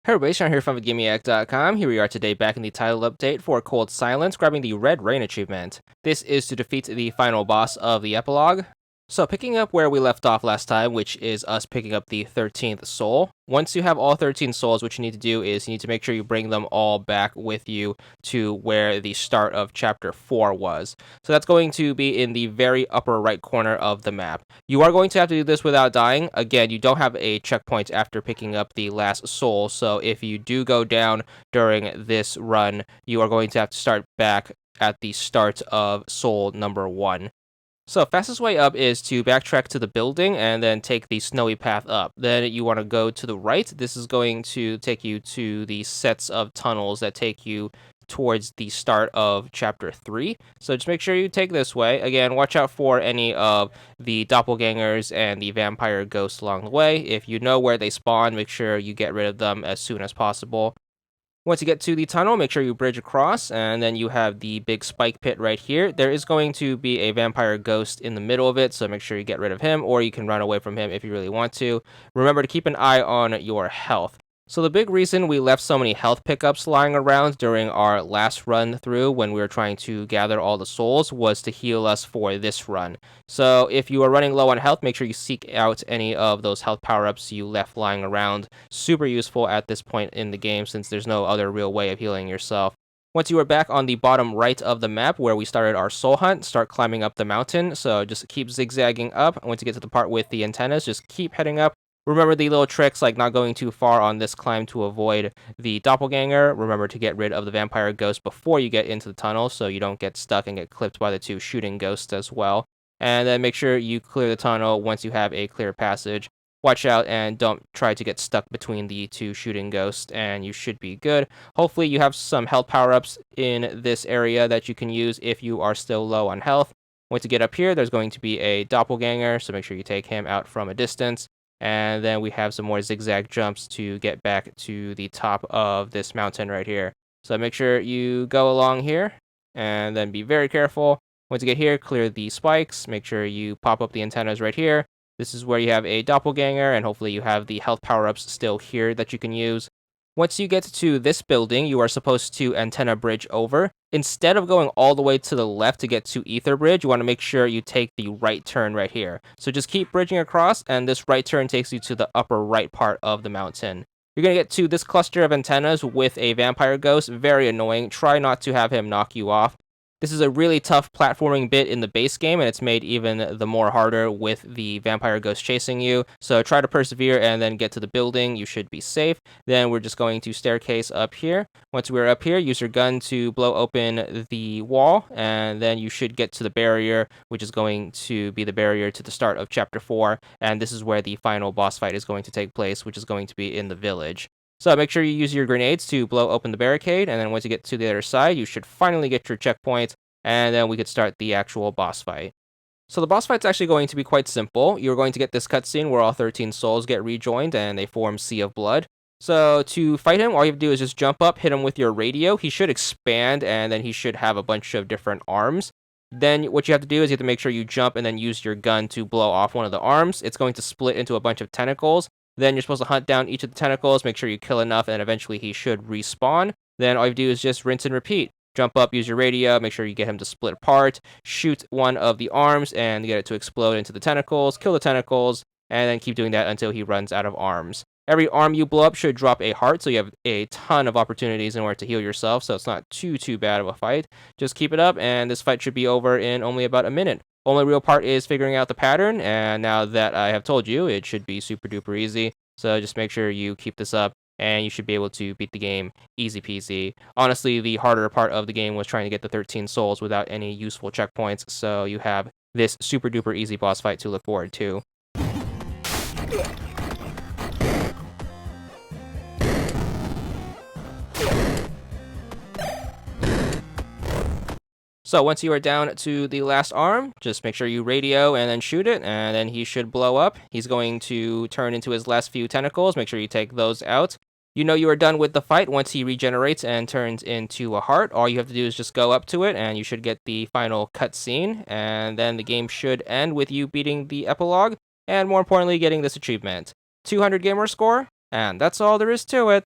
Hey everybody, Sean here from VidGamiac.com. Here we are today back in the title update for Cold Silence, grabbing the Red Rain achievement. This is to defeat the final boss of the epilogue. So picking up where we left off last time, which is us picking up the 13th soul. Once you have all 13 souls, what you need to do is you need to make sure you bring them all back with you to where the start of chapter 4 was. So that's going to be in the very upper right corner of the map. You are going to have to do this without dying. Again, you don't have a checkpoint after picking up the last soul, so if you do go down during this run, you are going to have to start back at the start of soul number 1. So fastest way up is to backtrack to the building and then take the snowy path up. Then you want to go to the right. This is going to take you to the sets of tunnels that take you towards the start of chapter 3. So just make sure you take this way. Again, watch out for any of the doppelgangers and the vampire ghosts along the way. If you know where they spawn, make sure you get rid of them as soon as possible. Once you get to the tunnel, make sure you bridge across, and then you have the big spike pit right here. There is going to be a vampire ghost in the middle of it, so make sure you get rid of him, or you can run away from him if you really want to. Remember to keep an eye on your health. So the big reason we left so many health pickups lying around during our last run through when we were trying to gather all the souls was to heal us for this run. So if you are running low on health, make sure you seek out any of those health power-ups you left lying around. Super useful at this point in the game since there's no other real way of healing yourself. Once you are back on the bottom right of the map where we started our soul hunt, start climbing up the mountain. So just keep zigzagging up. Once you get to the part with the antennas, just keep heading up. Remember the little tricks like not going too far on this climb to avoid the doppelganger. Remember to get rid of the vampire ghost before you get into the tunnel so you don't get stuck and get clipped by the two shooting ghosts as well. And then make sure you clear the tunnel once you have a clear passage. Watch out and don't try to get stuck between the two shooting ghosts, and you should be good. Hopefully you have some health power-ups in this area that you can use if you are still low on health. Once you get up here, there's going to be a doppelganger, so make sure you take him out from a distance. And then we have some more zigzag jumps to get back to the top of this mountain right here. So make sure you go along here and then be very careful. Once you get here, clear the spikes. Make sure you pop up the antennas right here. This is where you have a doppelganger, and hopefully you have the health power-ups still here that you can use. Once you get to this building, you are supposed to antenna bridge over. Instead of going all the way to the left to get to Ether Bridge, you want to make sure you take the right turn right here. So just keep bridging across, and this right turn takes you to the upper right part of the mountain. You're going to get to this cluster of antennas with a vampire ghost. Very annoying. Try not to have him knock you off. This is a really tough platforming bit in the base game, and it's made even the more harder with the vampire ghost chasing you. So try to persevere and then get to the building. You should be safe. Then we're just going to staircase up here. Once we're up here, use your gun to blow open the wall, and then you should get to the barrier, which is going to be the barrier to the start of Chapter 4, and this is where the final boss fight is going to take place, which is going to be in the village. So make sure you use your grenades to blow open the barricade, and then once you get to the other side, you should finally get your checkpoint, and then we could start the actual boss fight. So the boss fight's actually going to be quite simple. You're going to get this cutscene where all 13 souls get rejoined, and they form Sea of Blood. So to fight him, all you have to do is just jump up, hit him with your radio. He should expand, and then he should have a bunch of different arms. Then what you have to do is you have to make sure you jump and then use your gun to blow off one of the arms. It's going to split into a bunch of tentacles. Then you're supposed to hunt down each of the tentacles, make sure you kill enough, and eventually he should respawn. Then all you have to do is just rinse and repeat. Jump up, use your radio, make sure you get him to split apart, shoot one of the arms, and get it to explode into the tentacles, kill the tentacles, and then keep doing that until he runs out of arms. Every arm you blow up should drop a heart, so you have a ton of opportunities in order to heal yourself, so it's not too bad of a fight. Just keep it up, and this fight should be over in only about a minute. Only real part is figuring out the pattern, and now that I have told you, it should be super duper easy. So just make sure you keep this up, and you should be able to beat the game easy peasy. Honestly, the harder part of the game was trying to get the 13 souls without any useful checkpoints, so you have this super duper easy boss fight to look forward to. So once you are down to the last arm, just make sure you radio and then shoot it, and then he should blow up. He's going to turn into his last few tentacles. Make sure you take those out. You know you are done with the fight once he regenerates and turns into a heart. All you have to do is just go up to it, and you should get the final cutscene, and then the game should end with you beating the epilogue, and more importantly, getting this achievement. 200 gamer score, and that's all there is to it.